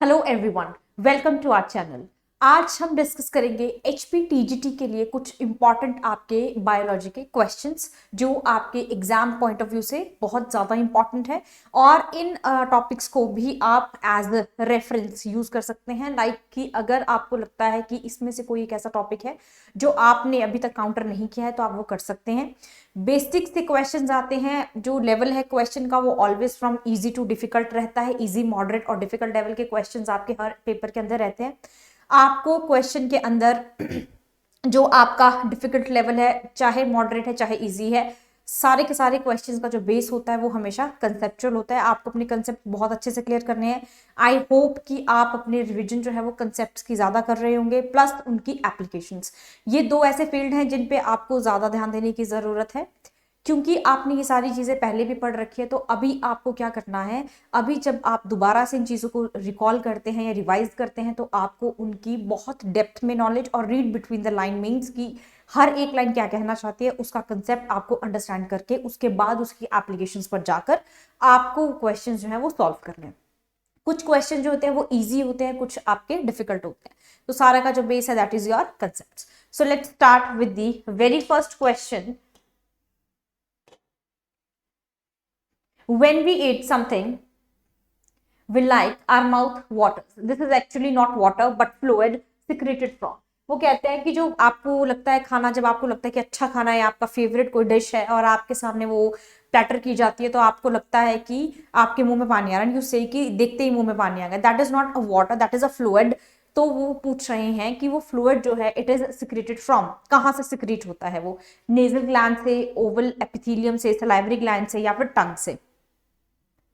Hello everyone, welcome to our channel. आज हम discuss करेंगे एचपीटीजीटी के लिए कुछ इंपॉर्टेंट आपके बायोलॉजी के क्वेश्चंस जो आपके एग्जाम पॉइंट ऑफ व्यू से बहुत ज़्यादा इंपॉर्टेंट है और इन टॉपिक्स को भी आप एज रेफरेंस यूज कर सकते हैं। लाइक कि अगर आपको लगता है कि इसमें से कोई एक ऐसा टॉपिक है जो आपने अभी तक काउंटर नहीं किया है तो आप वो कर सकते हैं। बेसिक से क्वेश्चंस आते हैं, जो लेवल है क्वेश्चन का वो always from easy to difficult रहता है। इजी, मॉडरेट और डिफिकल्ट लेवल के क्वेश्चंस आपके हर पेपर के अंदर रहते हैं। आपको क्वेश्चन के अंदर जो आपका डिफिकल्ट लेवल है, चाहे मॉडरेट है चाहे इजी है, सारे के सारे क्वेश्चंस का जो बेस होता है वो हमेशा कंसेप्चुअल होता है। आपको अपने कंसेप्ट बहुत अच्छे से क्लियर करने हैं। आई होप कि आप अपने रिवीजन जो है वो कंसेप्ट्स की ज्यादा कर रहे होंगे प्लस उनकी एप्लीकेशंस। ये दो ऐसे फील्ड हैं जिन पे आपको ज्यादा ध्यान देने की जरूरत है, क्योंकि आपने ये सारी चीजें पहले भी पढ़ रखी है। तो अभी आपको क्या करना है, अभी जब आप दोबारा से इन चीजों को रिकॉल करते हैं या रिवाइज करते हैं तो आपको उनकी बहुत डेप्थ में नॉलेज और read between the line means की हर एक लाइन क्या कहना चाहती है उसका कंसेप्ट आपको अंडरस्टैंड करके उसके बाद उसकी एप्लीकेशंस पर जाकर आपको क्वेश्चन जो है वो सॉल्व करने हैं। कुछ क्वेश्चन जो होते हैं वो इजी होते हैं, कुछ आपके डिफिकल्ट होते हैं। तो सारा का जो बेस है that is your concept. So let's start with the very first question. When we eat something, we like our mouth waters. This is actually not water but fluid secreted from. वो कहते हैं कि जो आपको लगता है खाना, जब आपको लगता है कि अच्छा खाना है, आपका फेवरेट कोई डिश है और आपके सामने वो प्लेटर की जाती है तो आपको लगता है कि आपके मुंह में पानी आ रहा है, यू से कि देखते ही मुंह में पानी आ गया। That is not a water, that is a fluid. तो वो पूछ रहे हैं कि वो फ्लूइड जो है इट इज सिक्रेटेड फ्रॉम, कहाँ से सिक्रेट होता है वो? नेजल ग्लैंड से, ओवल एपिथेलियम से, सलाइवरी ग्लैंड से या फिर टंग से।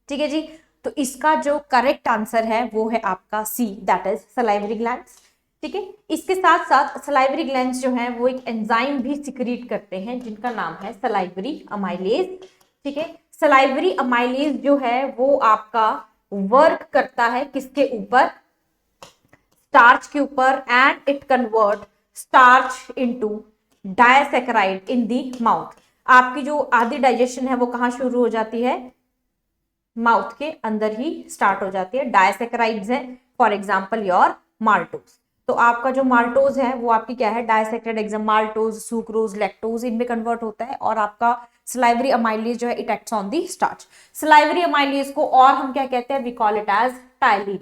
ठीक है जी। तो इसका जो करेक्ट आंसर है वो है आपका सी, दैट इज सलाइवरी ग्लैंड्स। ठीक है। इसके साथ साथ सलाइवरी ग्लैंड्स जो है वो एक एंजाइम भी सिक्रीट करते हैं जिनका नाम है सलाइवरी अमाइलेज। ठीक है। सलाइवरी अमाइलेज जो है वो आपका वर्क करता है किसके ऊपर? स्टार्च के ऊपर, and it convert starch into disaccharide in the mouth. आपकी जो आधी डाइजेशन है वो कहां शुरू हो जाती है? माउथ के अंदर ही स्टार्ट हो जाती है। डायसैकेराइड्स है, फॉर एग्जांपल योर माल्टोज। तो आपका जो माल्टोज है वो आपकी क्या है? Disaccharide. Exam maltose, sucrose, lactose इनमें कन्वर्ट होता है। और आपका सलाइवरी अमाइलेज जो है it acts on the starch. Salivary amylase को और हम क्या कहते हैं? We call it as ptyalin,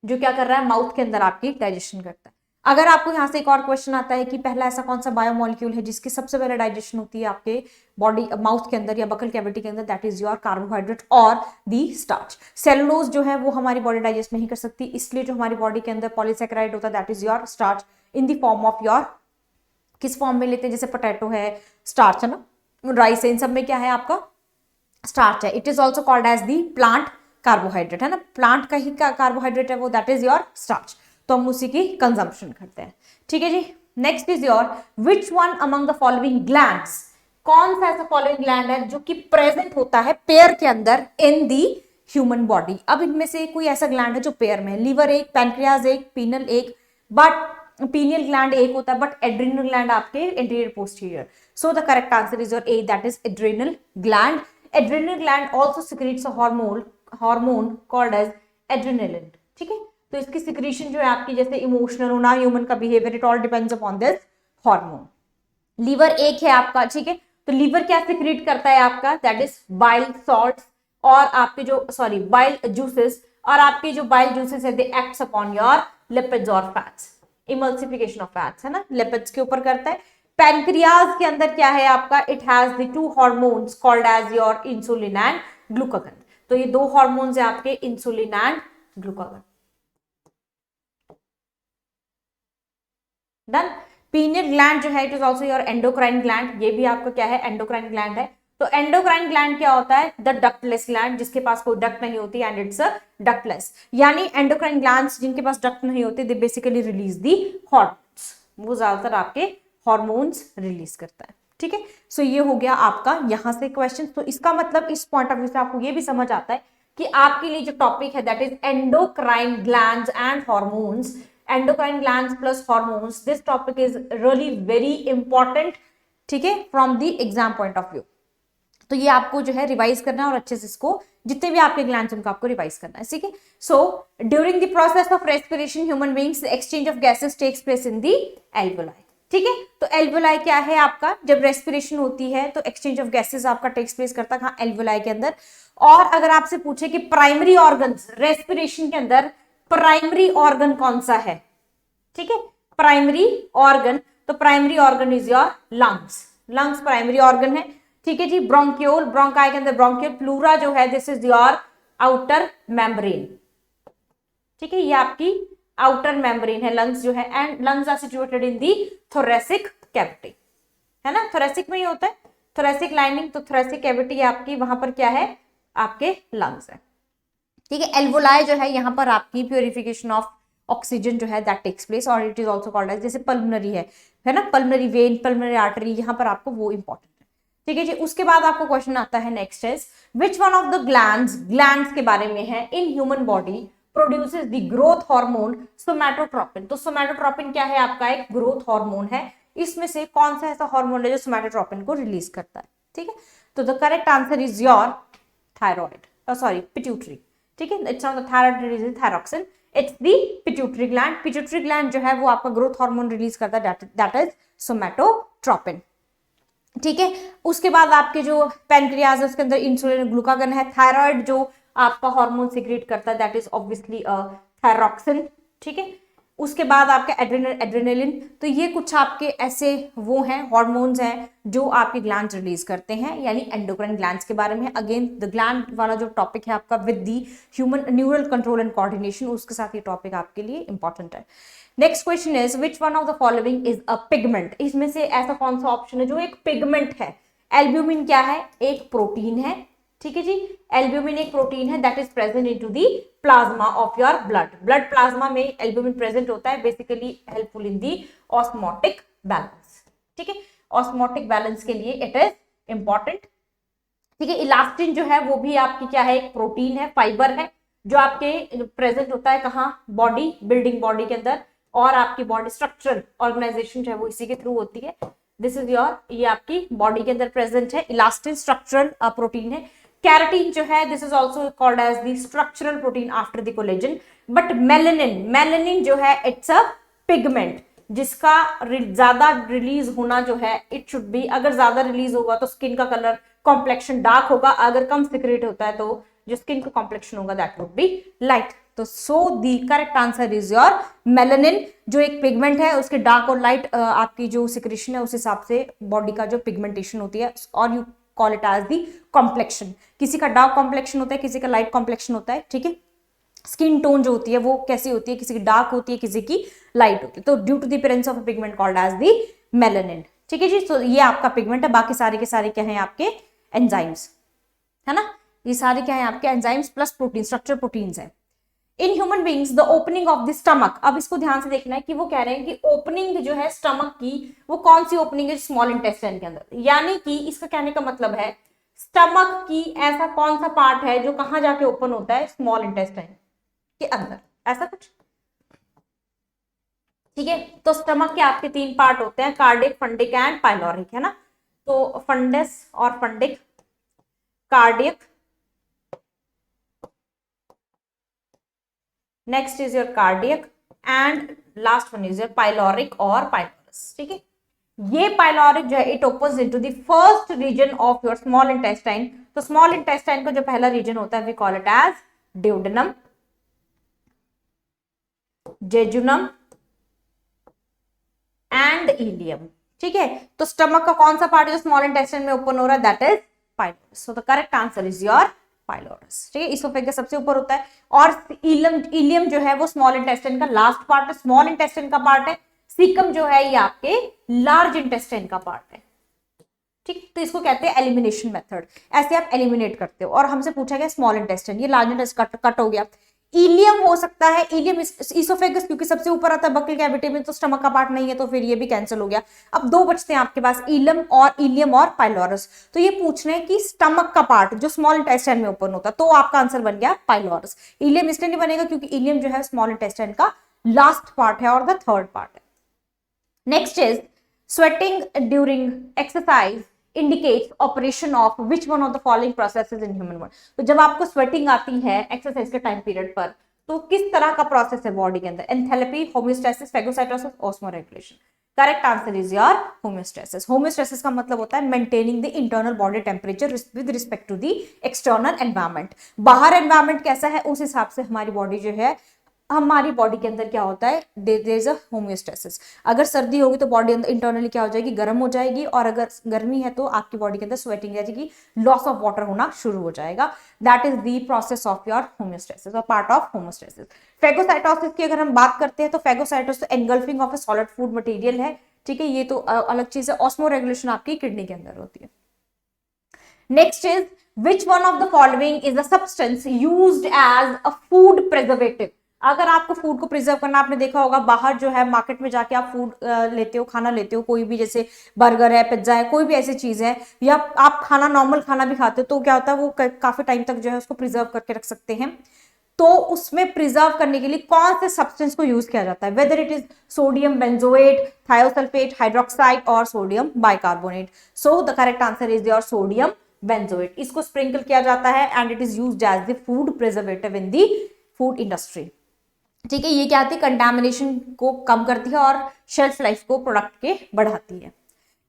जो क्या कर रहा है? माउथ के अंदर आपकी डाइजेशन करता है। अगर आपको यहां से एक और क्वेश्चन आता है कि पहला ऐसा कौन सा बायोमोलिक्यूल है जिसकी सबसे पहले डाइजेशन होती है आपके बॉडी माउथ के अंदर या बकल कैविटी के अंदर, दैट इज योर कार्बोहाइड्रेट और दी स्टार्च। सेलुलोज जो है वो हमारी बॉडी डाइजेस्ट नहीं कर सकती, इसलिए जो हमारी बॉडी के अंदर पॉलीसेकेराइड होता है that is your starch in the form of your, किस फॉर्म में लेते हैं? जैसे पोटैटो है स्टार्च है ना, राइस है, इन सब में क्या है आपका? स्टार्च है। It is also called as the plant carbohydrate, है ना, प्लांट का ही कार्बोहाइड्रेट है वो, दैट इज योर स्टार्च। तो हम उसी की कंजम्पशन करते हैं। ठीक है जी। Next is your which one among the following glands, कौन सा ऐसा फॉलोइंग ग्लैंड है जो कि प्रेजेंट होता है पेयर के अंदर इन दी ह्यूमन बॉडी? अब इनमें से कोई ऐसा ग्लैंड है जो पेयर में है? लीवर एक, पैनक्रियाज एक, पीनल एक, बट पीनियल ग्लैंड एक होता है बट एड्रिनल ग्लैंड आपके anterior posterior. So the correct answer is your A, that is adrenal gland. Adrenal gland also secretes a hormone called as adrenaline। ठीक है। तो इसकी सिक्रीशन जो है आपकी, जैसे इमोशनल होना, ह्यूमन का behaviour, it all depends upon this hormone. Liver एक है आपका। ठीक है। तो लीवर क्या सिक्रीट करता है आपका? दैट इज बाइल सॉल्ट्स और आपके जो बाइल जूसेस, और आपके जो बाइल जूसेस है दे एक्ट्स अपॉन योर लिपिड्स और फैट्स। इमल्सिफिकेशन ऑफ फैट्स, है ना, लिपिड्स के ऊपर करता है। पैनक्रियाज के अंदर क्या है आपका? It has the two hormones called as your insulin and glucagon. तो ये दो हार्मोन्स है आपके, insulin and glucagon. Done. Pineal gland जो है it is also your endocrine gland. ये भी आपका क्या है? एंडोक्राइन ग्लैंड है। तो एंडोक्राइन ग्लैंड क्या होता है? द डक्टलेस ग्लैंड, जिसके पास कोई डक्ट नहीं होती, एंड इट्स डक्टलेस। यानी एंडोक्राइन ग्लैंड्स जिनके पास डक्ट नहीं होते, they basically release the hormones. वो ज्यादातर आपके हॉर्मोन्स रिलीज करता है। ठीक है। सो ये हो गया आपका यहां से क्वेश्चन। तो इसका मतलब इस पॉइंट ऑफ व्यू से आपको ये भी समझ आता है कि आपके लिए जो टॉपिक है that is endocrine glands and hormones, endocrine glands plus hormones, this topic is really very important। ठीक है, from the exam point of view। तो ये आपको जो है रिवाइज करना है और अच्छे से इसको जितने भी आपके ग्लैंड्स उनको आपको रिवाइज करना है, ठीक है। So during the process of respiration human beings exchange of gases takes place in the alveoli, ठीक है। तो एल्वेलाई क्या है आपका, जब रेस्पिरेशन होती है तो एक्सचेंज ऑफ गैसेस आपका टेक्स प्लेस करता है कहाँ, एल्वेलाई के अंदर। और अगर आपसे पूछे कि प्राइमरी ऑर्गन्स रेस्पिरेशन के अंदर प्राइमरी ऑर्गन कौन सा है, ठीक है, प्राइमरी ऑर्गन, तो primary organ is your lungs, lungs primary organ है, ठीक है जी। ब्रोंक्यूल, ब्रोंकाई के अंदर ब्रोंक्यूल, प्लूरा जो है this is your outer membrane, ठीक है, ये आपकी आउटर मेम्ब्रेन है लंग्स जो है। And lungs are situated in the thoracic cavity, है ना, थोरेसिक में ही होता है थोरेसिक लाइनिंग, तो थोरेसिक कैविटी आपकी वहां पर क्या है, आपके लंग्स है, ठीक है। एल्वोलाई जो है यहाँ पर आपकी प्योरिफिकेशन ऑफ ऑक्सीजन जो है दैट टेक्स प्लेस, और it is also called as, जैसे पल्मोनरी है ना, पल्मोनरी वेन, पल्मोनरी आर्टरी, यहाँ पर आपको वो इंपॉर्टेंट है, ठीक है जी। उसके बाद आपको क्वेश्चन आता है next is which one of the glands के बारे में है in human body produces the growth hormone somatotropin. तो सोमैटोट्रोपिन क्या है आपका, एक ग्रोथ हार्मोन है, इसमें से कौन सा ऐसा हार्मोन है जो सोमैटोट्रोपिन को रिलीज करता है, ठीक है। तो the correct answer is your thyroid, sorry pituitary, ठीक है, it's not the thyroid release thyroxine, it's the pituitary gland. Pituitary gland जो है वो आपका ग्रोथ हार्मोन रिलीज करता है, दैट इज सोमैटोट्रोपिन, ठीक है। उसके बाद आपके जो पैनक्रियाज है उसके अंदर इंसुलिन ग्लूकागन है। थायराइड जो आपका हार्मोन सिक्रेट करता है दैट इज ऑब्वियसली थायरॉक्सिन, ठीक है। उसके बाद आपका एड्रेनलिन, तो ये कुछ आपके ऐसे वो हैं हार्मोन्स हैं जो आपके ग्लैंड्स रिलीज करते हैं, यानी एंडोक्राइन ग्लैंड्स के बारे में। अगेन द ग्लैंड वाला जो टॉपिक है आपका with the human neural control and coordination, उसके साथ ये टॉपिक आपके लिए इंपॉर्टेंट है। Next question is which one of the following is a pigment. इसमें से ऐसा कौन सा ऑप्शन है जो एक पिगमेंट है। एल्ब्यूमिन क्या है, एक प्रोटीन है, ठीक है जी। एल्ब्यूमिन एक प्रोटीन है that is present into the plasma of your blood plasma में एल्ब्यूमिन प्रेजेंट होता है, basically helpful in the osmotic balance, ठीक है। ऑस्मोटिक बैलेंस के लिए इट इज इंपॉर्टेंट, ठीक है। इलास्टिन जो है वो भी आपकी क्या है, एक प्रोटीन है, फाइबर है, जो आपके प्रेजेंट होता है कहाँ, बॉडी बिल्डिंग बॉडी के अंदर, और आपकी बॉडी स्ट्रक्चरल ऑर्गेनाइजेशन जो है वो इसी के थ्रू होती है। दिस इज योर, ये आपकी बॉडी के अंदर प्रेजेंट है, इलास्टिन स्ट्रक्चरल प्रोटीन है। कैराटीन जो है this is also called as the structural protein after the collagen. But melanin जो है इट्स अ पिगमेंट जिसका ज्यादा रिलीज होना जो है इट शुड बी, अगर ज्यादा रिलीज होगा तो स्किन का कलर कॉम्प्लेक्शन डार्क होगा, अगर कम सिक्रेट होता है तो जो स्किन का कॉम्प्लेक्शन होगा दैट वुड बी लाइट। तो so the correct answer is your melanin, जो एक पिगमेंट है, उसके डार्क और लाइट आपकी जो सिक्रेशन है उस हिसाब से बॉडी का जो पिगमेंटेशन होती है, और you call it as the complexion. किसी का डार्क कॉम्प्लेक्शन होता है, किसी का लाइट कॉम्प्लेक्शन होता है, ठीक है। स्किन टोन जो होती है वो कैसी होती है, किसी की डार्क होती है, किसी की लाइट होती है, तो due to the presence of a pigment called as the melanin, ठीक है जी। तो ये आपका पिगमेंट है, बाकी सारे के सारे क्या है आपके एंजाइम्स, है ना, ये सारे क्या है आपके enzymes plus protein, structure proteins है। In human beings the opening of the stomach, अब इसको ध्यान से देखना है कि वो कह रहे हैं कि ओपनिंग जो है स्टमक की वो कौन सी ओपनिंग है, स्मॉल इंटेस्टाइन के अंदर, यानी कि इसका कहने का मतलब है स्टमक की ऐसा कौन सा पार्ट है जो कहां जाके ओपन होता है, स्मॉल इंटेस्टाइन के अंदर, ऐसा कुछ, ठीक है। तो स्टमक के आपके तीन पार्ट होते हैं, कार्डिक, फंडिक एंड पाइलोरिक, है ना। तो फंडस और fundic, cardiac, next is your cardiac and last one is your pyloric और पाइलोरस, ठीक है। ये पाइलोरिक जो है it opens into the first region of your small intestine. तो स्मॉल इंटेस्टाइन का जो पहला रीजन होता है we call it as duodenum, jejunum and ileum, ठीक है। तो स्टमक का कौन सा पार्ट जो स्मॉल इंटेस्टाइन में ओपन हो रहा है that is pylorus. So the correct answer is your pylorus, ठीक है। इसोफेगस सबसे ऊपर होता है, और इलियम जो है वो स्मॉल इंटेस्टाइन का लास्ट पार्ट है, स्मॉल इंटेस्टाइन का पार्ट है। सीकम जो है ये आपके लार्ज इंटेस्टाइन का पार्ट है, ठीक। तो इसको कहते हैं एलिमिनेशन मेथड, ऐसे आप एलिमिनेट करते हो। और हमसे पूछा गया स्मॉल इंटेस्टाइन, ये लार्ज इंटेस्टाइन कट हो गया। इलियम हो सकता है, इलियम इसोफेगस क्योंकि सबसे ऊपर आता है बकल कैविटी में, तो स्टमक का पार्ट नहीं है, तो फिर ये भी कैंसिल हो गया। अब दो बचते हैं आपके पास, इलियम और पाइलोरस। तो ये पूछ रहे हैं कि स्टमक का पार्ट जो स्मॉल इंटेस्टाइन में ओपन होता है, तो आपका आंसर बन गया पाइलोरस। इलियम इसलिए नहीं बनेगा क्योंकि इलियम जो है स्मॉल इंटेस्टाइन का लास्ट पार्ट है और द थर्ड पार्ट है। Next is sweating during exercise indicates operation of which one of the following processes in human body. तो जब आपको स्वेटिंग आती है एक्सरसाइज के टाइम पीरियड पर, तो किस तरह का प्रोसेस है बॉडी के अंदर? Enthalpy, homeostasis, phagocytosis, osmoregulation. Correct answer is your homeostasis. Homeostasis का मतलब होता है maintaining the internal body temperature with respect to the external environment. बाहर एनवायरमेंट कैसा है उस हिसाब से हमारी बॉडी जो है, हमारी बॉडी के अंदर क्या होता है, देयर इज अ होमियोस्टैसिस। अगर सर्दी होगी तो बॉडी अंदर इंटरनली क्या हो जाएगी, गर्म हो जाएगी, और अगर गर्मी है तो आपकी बॉडी के अंदर स्वेटिंग आ जाएगी, लॉस ऑफ वाटर होना शुरू हो जाएगा। That is the process of your homeostasis और पार्ट ऑफ होमियोस्टैसिस। फैगोसाइटोसिस की अगर हम बात करते हैं तो phagocytosis engulfing of A solid food material है, ठीक है, ये तो अलग चीज है। ऑस्मोरेगुलेशन आपकी किडनी के अंदर होती है। Next is which one of the following is a substance used as a food preservative. अगर आपको फूड को प्रिजर्व करना, आपने देखा होगा बाहर जो है मार्केट में जाके आप फूड लेते हो, खाना लेते हो, कोई भी जैसे बर्गर है, पिज्जा है, कोई भी ऐसी चीज है, या आप खाना नॉर्मल खाना भी खाते हो, तो क्या होता है वो काफी टाइम तक जो है उसको प्रिजर्व करके रख सकते हैं। तो उसमें प्रिजर्व करने के लिए कौन से सब्सटेंस को यूज किया जाता है? Whether it is sodium benzoate, thiosulphate, hydroxide और sodium bicarbonate. So the correct answer is your sodium benzoate. इसको स्प्रिंकल किया जाता है and it is used as the food preservative in the food industry. ठीक है, ये क्या आती है, कंटामिनेशन को कम करती है और शेल्फ लाइफ को प्रोडक्ट के बढ़ाती है।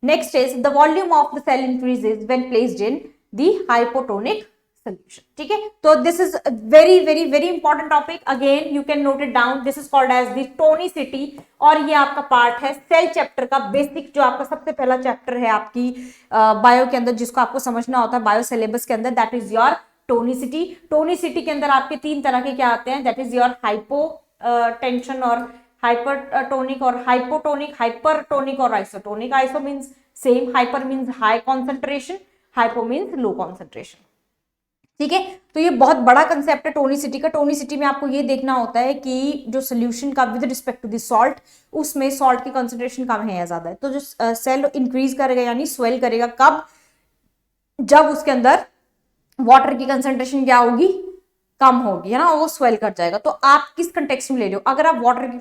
Next is the volume of the cell increases when placed in the hypotonic solution। ठीक है, तो this is very very very important topic, again you can note it down. This is called as the tonicity, और ये आपका part है cell chapter का basic, जो आपका सबसे पहला चैप्टर है आपकी बायो के अंदर, जिसको आपको समझना होता है बायो सिलेबस के अंदर। That is your tonicity. Tonicity के अंदर आपके तीन तरह के क्या आते हैं, that is your hypo tension और हाइपरटोनिक और हाइपोटोनिक, हाइपरटोनिक और isotonic. Iso means same, hyper means high concentration, hypo means low concentration. ठीक है, तो ये बहुत बड़ा कंसेप्ट है टोनिसिटी का। टोनिसिटी में आपको ये देखना होता है कि जो सोल्यूशन का with respect to the salt, उसमें सॉल्ट की कंसेंट्रेशन कम है या ज्यादा है। तो जो सेल इंक्रीज करेगा यानी स्वेल करेगा कब, जब उसके अंदर वाटर की कंसेंट्रेशन क्या होगी, कम होगी, है ना, वो स्वेल कर जाएगा। तो आप किस कंटेक्स्ट में ले रहे हो, अगर आप वाटर की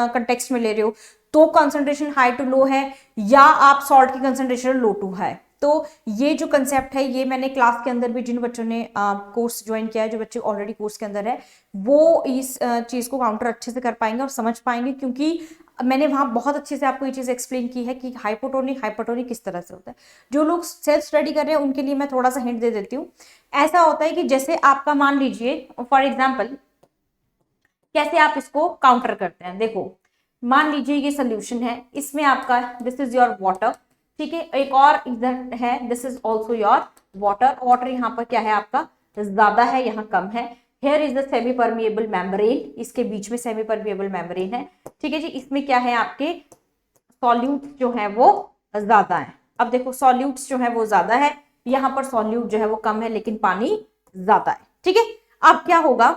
कंटेक्स्ट में ले रहे हो तो कंसेंट्रेशन हाई टू लो है, या आप सॉल्ट की कंसेंट्रेशन लो टू हाई। तो ये जो कंसेप्ट है ये मैंने क्लास के अंदर भी, जिन बच्चों ने कोर्स ज्वाइन किया है, जो बच्चे ऑलरेडी कोर्स के अंदर है, वो इस चीज को काउंटर अच्छे से कर पाएंगे और समझ पाएंगे, क्योंकि मैंने वहां बहुत अच्छे से आपको ये चीज एक्सप्लेन की है कि हाइपोटोनिक हाइपरटोनिक किस तरह से होता है। जो लोग सेल्फ स्टडी कर रहे हैं उनके लिए मैं थोड़ा सा हिंट दे देती हूँ। ऐसा होता है कि जैसे आपका मान लीजिए फॉर एग्जाम्पल, कैसे आप इसको काउंटर करते हैं, देखो मान लीजिए ये सोल्यूशन है, इसमें आपका दिस इज योर वाटर, ठीक है, एक और इधर है, this is also your water. Water यहाँ पर क्या है आपका ज्यादा है, यहाँ कम है। Here is the semi permeable membrane, इसके बीच में सेमी परमिएबल मेम्ब्रेन है। ठीक है जी, इसमें क्या है आपके सॉल्यूट जो है वो ज्यादा है। अब देखो सॉल्यूट्स जो है वो ज्यादा है, यहाँ पर सॉल्यूट जो है वो कम है, लेकिन पानी ज्यादा है। ठीक है, अब क्या होगा,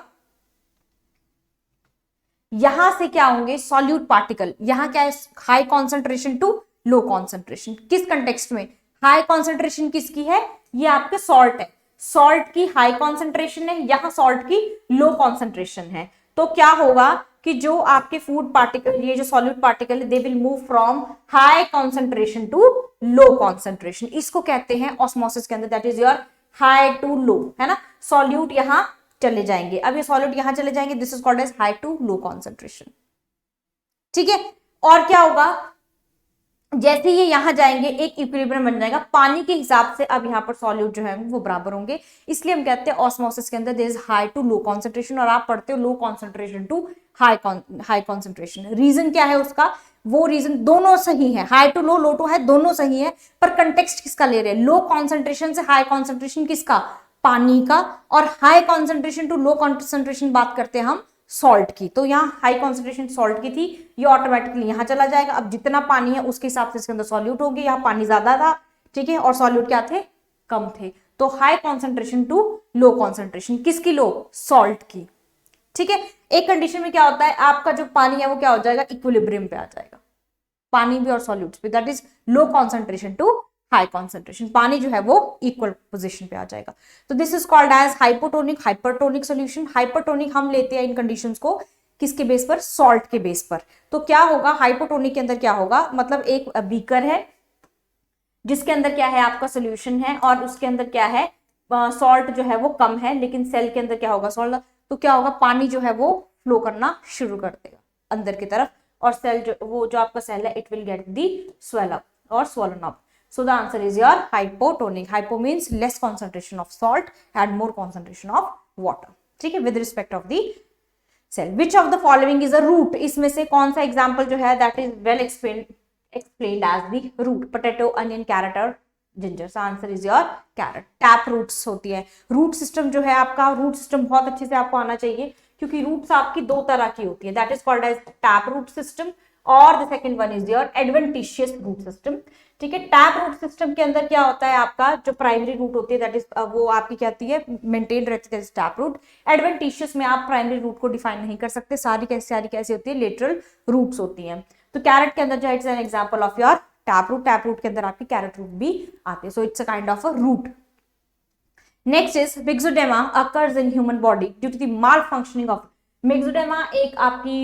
यहां से क्या होंगे सॉल्यूट पार्टिकल, यहां क्या है high concentration to low concentration. किस कंटेक्स्ट में हाई कॉन्सेंट्रेशन किसकी है, ये आपके सॉल्ट है, सॉल्ट की हाई कॉन्सेंट्रेशन है, यहां सॉल्ट की लो कॉन्सेंट्रेशन है। तो क्या होगा कि जो आपके फूड पार्टिकल, ये जो सॉल्यूट पार्टिकल है, they will move from high concentration to low concentration. इसको कहते हैं ऑस्मोसिस के अंदर, that is your high to low, है ना। सॉल्यूट यहां चले जाएंगे, अब ये सॉल्यूट यहां चले जाएंगे, this is called as high to low concentration. ठीक है, और क्या होगा, जैसे ये यहां जाएंगे एक इक्विलिब्रियम बन जाएगा पानी के हिसाब से। अब यहाँ पर सॉल्यूट जो है वो बराबर होंगे, इसलिए हम कहते हैं ऑस्मोसिस के अंदर there is high to low concentration, और आप पढ़ते हो low concentration to high concentration. Reason क्या है उसका, वो रीजन दोनों सही है, high to low, low to high दोनों सही है, पर कंटेक्स्ट किसका ले रहे हैं, लो कॉन्सेंट्रेशन से हाई कॉन्सेंट्रेशन किसका, पानी का, और high concentration to low concentration बात करते हैं हम सॉल्ट की। तो यहाँ हाई कॉन्सेंट्रेशन सॉल्ट की थी, ये ऑटोमेटिकली यहाँ चला जाएगा। अब जितना पानी है उसके हिसाब से इसके अंदर सॉल्यूट होगी, यहाँ पानी ज्यादा था, ठीक है, और सॉल्यूट क्या थे, कम थे। तो high concentration to low concentration किसकी, लो सॉल्ट की। ठीक है, एक कंडीशन में क्या होता है, आपका जो पानी है वो क्या हो जाएगा, इक्विलिब्रियम पे आ जाएगा, पानी भी और सॉल्यूट्स भी, that is low concentration to high concentration, पानी जो है वो इक्वल पोजीशन पे आ जाएगा। तो this is called as hypotonic hypertonic solution. Hypertonic हम लेते हैं इन कंडीशंस को किसके बेस पर, सॉल्ट के बेस पर। तो क्या होगा हाइपोटोनिक के अंदर क्या होगा, मतलब एक बीकर है, जिसके अंदर क्या है आपका सोल्यूशन है और उसके अंदर क्या है सॉल्ट जो है वो कम है, लेकिन सेल के अंदर क्या होगा सॉल्ट, तो क्या होगा पानी जो है वो फ्लो करना शुरू कर देगा अंदर की तरफ और सेल जो आपका सेल है it will get the swell up और swollen up. So the answer is your hypotonic. Hypo means less concentration of salt and more concentration of water. ठीक है, with respect of the cell. Which of the following is a root? इसमें से कौन सा example जो है that is well explained as the root? Potato, onion, carrot और ginger. So answer is your carrot. Tap roots होती है. Root system जो है आपका, root system बहुत अच्छे से आपको आना चाहिए क्योंकि रूट्स आपकी दो तरह की होती है, that is called as tap root system और the second one is your adventitious root system. ठीक है, टैप रूट सिस्टम के अंदर क्या होता है आपका जो प्राइमरी रूट होती है दैट इज वो आपकी क्या होती है मेंटेन रहती है टैप रूट। एडवेंटिशियस में आप प्राइमरी रूट को डिफाइन नहीं कर सकते, सारी कैसी होती है लेटरल रूट्स होती हैं। तो कैरेट के अंदर जो it's an example of your tap root के अंदर आपकी कैरेट रूट भी आती है, so it's a kind of a root. Next is myxedema occurs in human body due to the malfunctioning of myxedema। एक आपकी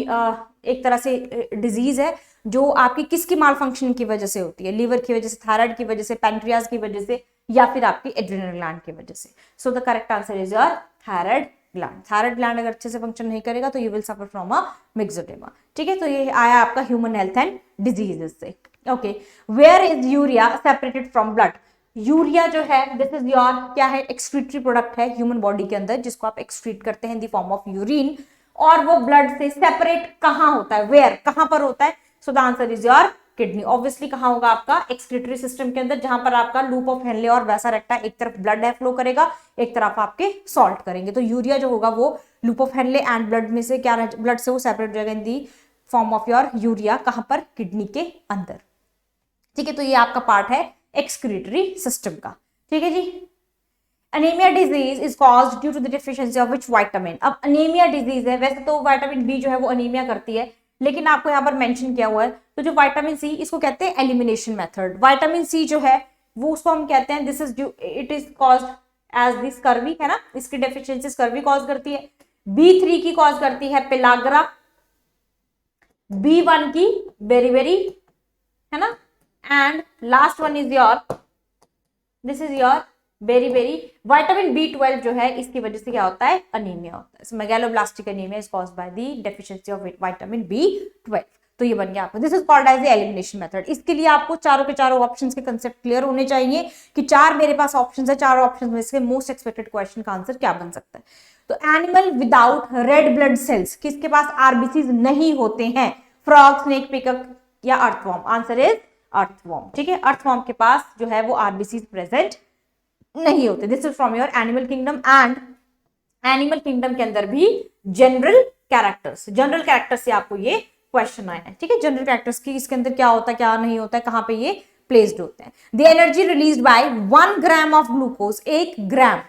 एक तरह से डिजीज है जो आपकी किसकी मालफंक्शनिंग की वजह से होती है, लीवर की वजह से, थायराइड की वजह से, पैंक्रियाज की वजह से या फिर आपकी एड्रिनल ग्लैंड की वजह से। So the correct answer is your thyroid gland. Thyroid gland अगर अच्छे से फंक्शन नहीं करेगा तो you will suffer from a myxedema। ठीक है, तो ये आया आपका ह्यूमन हेल्थ एंड डिजीजेस से। Okay, where is urea separated from blood? Urea जो है दिस इज योर क्या है एक्सक्रीटरी प्रोडक्ट है ह्यूमन बॉडी के अंदर जिसको आप एक्सक्रीट करते हैं in the form of urine और वो ब्लड से सेपरेट कहां होता है, वेयर कहां पर होता है? So the answer is your kidney. Obviously कहां होगा आपका एक्सक्रीटरी सिस्टम के अंदर जहां पर आपका लूप ऑफ हेनले और वैसा रेक्टा एक तरफ ब्लड है फ्लो करेगा, एक तरफ आपके सॉल्ट करेंगे। तो यूरिया जो होगा वो loop of Henle and blood में से क्या ब्लड से वो सेपरेट हो जाएगा in the form of your urea, कहां पर किडनी के अंदर। ठीक है, तो ये आपका पार्ट है एक्सक्रीटरी सिस्टम का। ठीक है जी। Anemia disease is caused due to the deficiency of which vitamin? अब अनीमिया डिजीज है, वैसे तो विटामिन बी जो है वो अनीमिया करती है, लेकिन आपको यहाँ पर मेंशन किया हुआ है तो जो विटामिन सी इसको कहते हैं एलिमिनेशन मेथड। विटामिन सी जो है वो उसको हम कहते हैं this is due it is caused as this scurvy है ना, इसकी डेफिशिएंसी स्कर्वी कॉज करती है। B3 की कॉज करती है पेलाग्रा, B1 की बेरीबेरी है ना, and last one is your this is your beriberi. Vitamin B12 जो है इसकी वजह से क्या होता है अनीमिया होता है। Megaloblastic anaemia is caused by the deficiency of vitamin B12। तो ये बन गया आपका this is called as the elimination method. इसके लिए आपको चारों के चारों ऑप्शंस के कंसेप्ट क्लियर होने चाहिए कि चार मेरे पास ऑप्शंस है, चारों ऑप्शंस में से मोस्ट एक्सपेक्टेड क्वेश्चन का आंसर क्या बन सकता है। तो animal without red blood cells किसके पास आरबीसीज नहीं होते हैं? फ्रॉग, स्नेक, पिकक या अर्थवॉर्म? Answer is earthworm. ठीक है, अर्थवॉर्म के पास जो है वो आरबीसीज प्रेजेंट नहीं होते। This is from your animal kingdom and animal kingdom के अंदर भी जनरल कैरेक्टर्स से आपको ये क्वेश्चन आए हैं। ठीक है, जनरल कैरेक्टर्स की इसके अंदर क्या होता है क्या नहीं होता है, कहां पे ये प्लेस्ड होते हैं। The energy released by 1 gram of glucose, 1 gram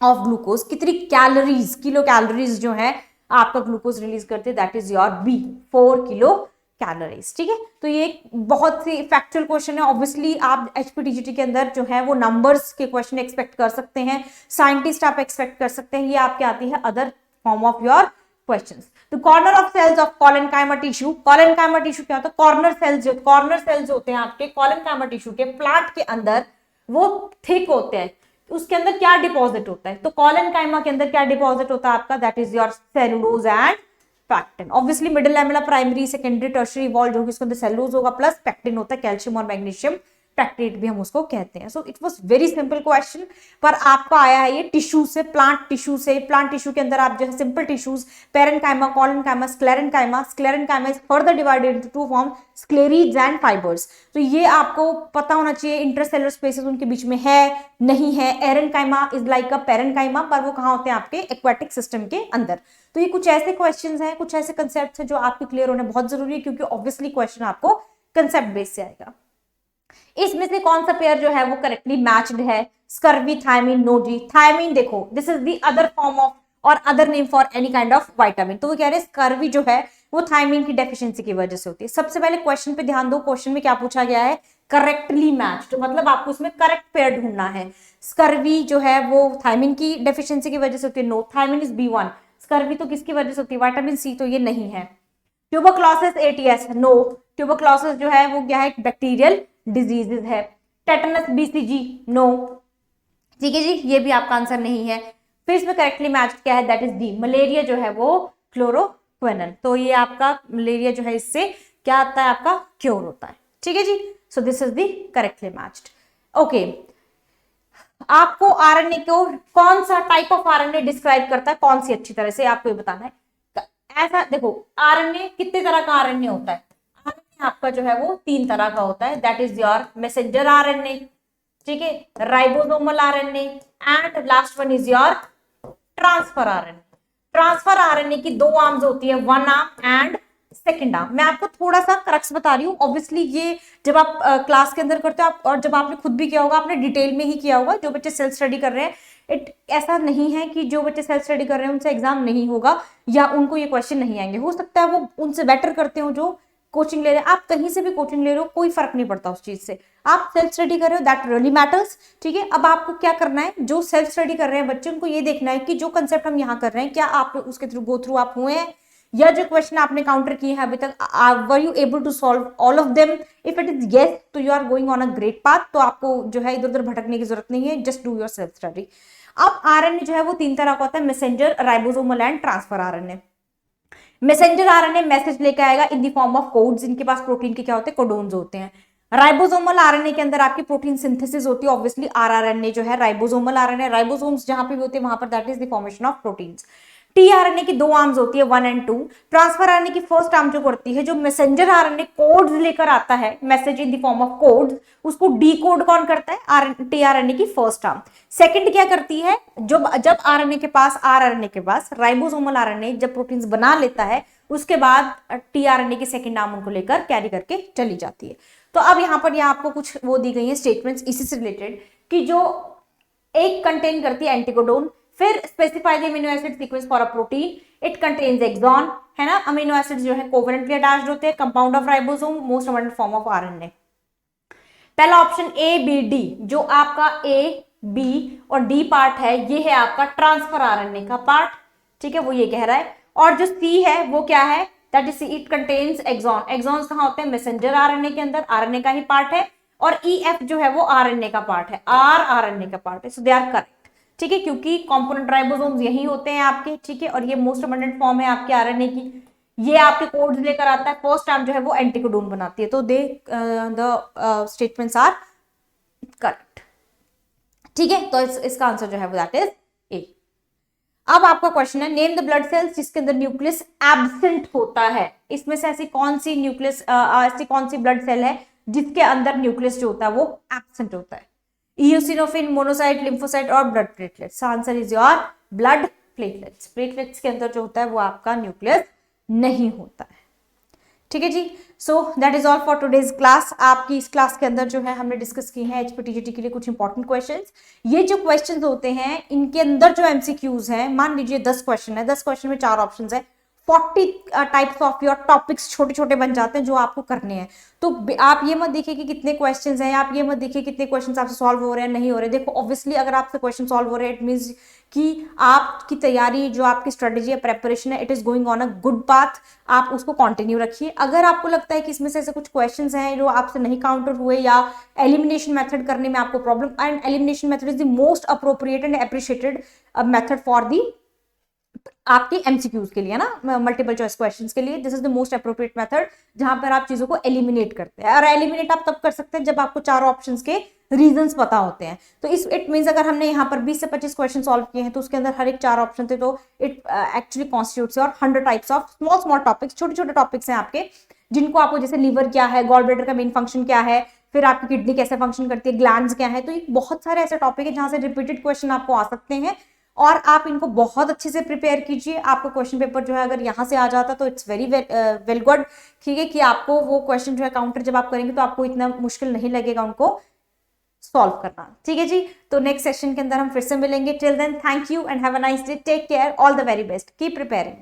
of glucose कितनी कैलोरीज, किलो कैलोरीज जो है आपका ग्लूकोज रिलीज करते हैं that is your be 4 kilo calories. ठीक है, तो ये बहुत सी फैक्चुअल क्वेश्चन है। ऑब्वियसली आप एचपीटीजीटी के अंदर जो है वो नंबर्स के क्वेश्चन एक्सपेक्ट कर सकते हैं, साइंटिस्ट आप एक्सपेक्ट कर सकते हैं, ये आपके आती है other form of your questions. तो corner of cells of collenchyma tissue, collenchyma tissue क्या होता है? कॉर्नर सेल्स होते हैं आपके कॉलेनकाइमा टिश्यू के प्लांट के अंदर, वो थिक होते हैं, उसके अंदर क्या डिपॉजिट होता है? तो कॉलेनकाइमा के अंदर क्या डिपॉजिट होता है आपका? That is your cellulose and pectin. Obviously middle lamella, primary, secondary, tertiary evolve होगी, उसके अंदर सेलुलोज होगा प्लस पैक्टिन होता है, कैल्शियम और मैग्नीशियम पैक्टेट भी हम उसको कहते हैं। So it was very simple question, पर आपका आया है ये टिश्यू से, प्लांट टिश्यू के अंदर आप जो है simple tissues parenchyma, collenchyma, sclerenchyma is further divided into 2 form, sclereids and fibres. तो ये आपको पता होना चाहिए इंटरसेलुलर स्पेसेस उनके बीच में है नहीं है। एरेन्काइमा इज लाइक अ पेरेन्काइमा, पर वो कहां होते हैं? आपके एक्वेटिक सिस्टम के अंदर। तो ये कुछ ऐसे क्वेश्चंस हैं, कुछ ऐसे कंसेप्ट्स हैं जो आपके क्लियर होने बहुत जरूरी है, क्योंकि ऑब्वियसली क्वेश्चन आपको कंसेप्ट बेस से आएगा। इसमें से कौन सा पेयर जो है वो करेक्टली मैच्ड है? स्कर्वी, थायमीन, नोजी। थायमीन देखो this is the other form of और other name for any kind of vitamin. तो वो कह रहे हैं स्कर्वी जो है वो थायमीन की डेफिशिएंसी की वजह से होती है। सबसे पहले क्वेश्चन पे ध्यान दो, क्वेश्चन में क्या पूछा गया है? करेक्टली मैच्ड, मतलब आपको उसमें करेक्ट पेयर ढूंढना है। स्कर्वी जो है वो थायमीन की डेफिशिएंसी की वजह से होती है, no, thymine is B1। Scurvy तो किसकी वजह से होती है? विटामिन सी, तो ये नहीं है। ट्यूबरक्लोसिस, ATS, नो, ट्यूबरक्लोसिस जो है वो क्या है? बैक्टीरियल डिजीजेज है। टेटनस BCG नो, ठीक है जी, ये भी आपका आंसर नहीं है। फिर इसमें करेक्टली मैच क्या है, दैट इज डी, मलेरिया जो है वो क्लोरोक्विनन। तो ये आपका मलेरिया जो है इससे क्या आता है, आपका क्योर होता है, ठीक है जी। So this is the correctly matched. Okay, आपको आरएनए को कौन सा टाइप ऑफ आरएनए डिस्क्राइब करता है, कौन सी अच्छी तरह से आपको ये बताना है। ऐसा देखो, आरएनए कितने तरह का आरएनए होता है, आरएनए आपका जो है वो 3 तरह का होता है, that is your messenger RNA, ठीक है, ribosomal RNA and last one is your transfer RNA. Transfer RNA की 2 आर्म्स होती है, 1 आर्म एंड सेकेंड आर्म। मैं आपको थोड़ा सा करक्स बता रही हूँ, ऑब्वियसली ये जब आप क्लास के अंदर करते हो आप, और जब आपने खुद भी किया होगा, आपने डिटेल में ही किया होगा। जो बच्चे सेल्फ स्टडी कर रहे हैं, ऐसा नहीं है कि जो बच्चे सेल्फ स्टडी कर रहे हैं उनसे एग्जाम नहीं होगा या उनको ये क्वेश्चन नहीं आएंगे, हो सकता है वो उनसे बेटर करते हो जो कोचिंग ले रहे हैं। आप कहीं से भी कोचिंग ले रहे हो, कोई फर्क नहीं पड़ता उस चीज से, आप सेल्फ स्टडी कर रहे हो, दैट रियली मैटर्स, ठीक है। अब आपको क्या करना है, जो सेल्फ स्टडी कर रहे हैं बच्चे, उनको ये देखना है कि जो कंसेप्ट हम यहाँ कर रहे हैं, क्या आप उसके थ्रू गो थ्रू आप हुए हैं, या जो क्वेश्चन आपने काउंटर किए हैं अभी तक, were you able to solve all of them. If it is yes, तो you are going on a great path, तो आपको जो है इधर उधर भटकने की जरूरत नहीं है, just do your self study. अब आरएनए जो है वो 3 तरह का होता है, messenger, ribosomal and transfer RNA. Messenger RNA message लेकर आएगा इन द फॉर्म ऑफ कोड्स, इनके पास प्रोटीन के क्या होते हैं, कोडोन्स होते हैं। राइबोसोमल आरएनए के अंदर आपकी प्रोटीन सिंथेसिस होती है, ऑब्वियसली आरआरएनए जो है राइबोसोमल आरएनए, राइबोसोम्स जहां पे भी होते हैं वहां पर that is the formation of proteins. TRNA की 2 आर्म्स होती है, 1 एंड 2। ट्रांसफर आरएनए की फर्स्ट आर्म जो करती है, जो मैसेंजर आरएनए कोड्स लेकर आता है, message in the form of codes, उसको डीकोड कौन करता है, टीआरएनए की फर्स्ट आर्म। सेकंड क्या करती है, जब आरएनए के पास आरआरएनए के पास राइबोसोमल आरएनए जब प्रोटीन्स बना लेता है, उसके बाद टीआरएनए की सेकंड आर्म उनको लेकर कैरी करके चली जाती है। तो अब यहाँ पर आपको कुछ वो दी गई है स्टेटमेंट्स इसी से रिलेटेड, कि जो एक कंटेन करती है एंटीकोडोन, फिर specify the amino acid sequence for a protein, it contains exon, है ना, अमीनो एसिड जो है कोवेलेंटली अटैच्ड होते हैं, compound of ribosome, most abundant form of RNA. पहला ऑप्शन ए बी डी, जो आपका ए बी और डी पार्ट है, ये है आपका ट्रांसफर आरएनए का पार्ट, ठीक है, वो ये कह रहा है। और जो सी है वो क्या है, that is it contains exon. Exons कहां होते हैं, मैसेंजर आरएनए के अंदर, आरएनए का ही पार्ट है। और ई एफ जो है वो आरएनए का पार्ट है, आर आरएनए का पार्ट है, सो दे आर करेक्ट, ठीक है, क्योंकि कंपोनेंट राइबोसोम्स यही होते हैं आपके, ठीक है, और ये मोस्ट अबंडेंट फॉर्म है आपके आरएनए की, ये आपके कोड्स लेकर आता है, फर्स्ट टाइम जो है वो एंटीकोडोन बनाती है, तो दे द स्टेटमेंट्स आर करेक्ट, ठीक है। तो इसका आंसर जो है वो दैट इज ए। अब आपका क्वेश्चन है, नेम द ब्लड सेल्स जिसके अंदर न्यूक्लियस एब्सेंट होता है। इसमें से ऐसी कौन सी न्यूक्लियस ऐसी कौन सी ब्लड सेल है जिसके अंदर न्यूक्लियस जो होता है वो एब्सेंट होता है, इओसिनोफिल, मोनोसाइट, लिम्फोसाइट और blood platelets. Answer is your blood platelets. Platelets के अंदर जो होता है वो आपका न्यूक्लियस नहीं होता है, ठीक है जी। So that is all for today's class. आपकी इस क्लास के अंदर जो है हमने डिस्कस की है एचपीटीजीटी के लिए कुछ इंपॉर्टेंट क्वेश्चंस। ये जो क्वेश्चंस होते हैं इनके अंदर जो एमसीक्यूज हैं, मान लीजिए 10 क्वेश्चन है, 10 क्वेश्चन में 4 ऑप्शन है, 40 टाइप्स ऑफ योर टॉपिक्स छोटे छोटे बन जाते हैं जो आपको करने हैं। तो आप ये मत देखिए कि कितने क्वेश्चंस हैं, आप ये मत देखिए कितने क्वेश्चंस आपसे सॉल्व हो रहे हैं नहीं हो रहे। देखो ऑब्वियसली अगर आपसे क्वेश्चन सॉल्व हो रहे हैं, इट मींस कि आपकी तैयारी जो आपकी स्ट्रेटेजी है, प्रेपरेशन है, it is going on a good path, आप उसको कंटिन्यू रखिए। अगर आपको लगता है कि इसमें से ऐसे कुछ क्वेश्चंस हैं जो आपसे नहीं काउंटर हुए या एलिमिनेशन मेथड करने में आपको problem, and elimination method is the most appropriate and appreciated method for the आपके एमसीक्यूज के लिए ना, मल्टीपल चॉइस क्वेश्चंस के लिए this is the most appropriate method जहां पर आप चीजों को एलिमिनेट करते हैं। और एलिमिनेट आप तब कर सकते हैं जब आपको 4 ऑप्शंस के रीजंस पता होते हैं। तो इस इट मींस अगर हमने यहाँ पर 20 से 25 क्वेश्चन सॉल्व किए हैं तो उसके अंदर हर एक 4 ऑप्शन थे, तो इट एक्चुअली कॉन्स्टिट्यूट्स और 100 types of small small topics, छोटे छोटे टॉपिक्स हैं आपके, जिनको आपको, जैसे लीवर क्या है, गॉल ब्लैडर का मेन फंक्शन क्या है, फिर आपकी किडनी कैसे फंक्शन करती है, ग्लैंड्स क्या है। तो ये बहुत सारे ऐसे टॉपिक है जहां से रिपीटेड क्वेश्चन आपको आ सकते हैं और आप इनको बहुत अच्छे से प्रिपेयर कीजिए। आपको क्वेश्चन पेपर जो है अगर यहाँ से आ जाता तो इट्स वेरी वेल गुड, ठीक है, कि आपको वो क्वेश्चन जो है काउंटर जब आप करेंगे तो आपको इतना मुश्किल नहीं लगेगा उनको सॉल्व करना, ठीक है जी। तो नेक्स्ट सेशन के अंदर हम फिर से मिलेंगे। Till then thank you and have a nice day, take care, all the very best, keep preparing.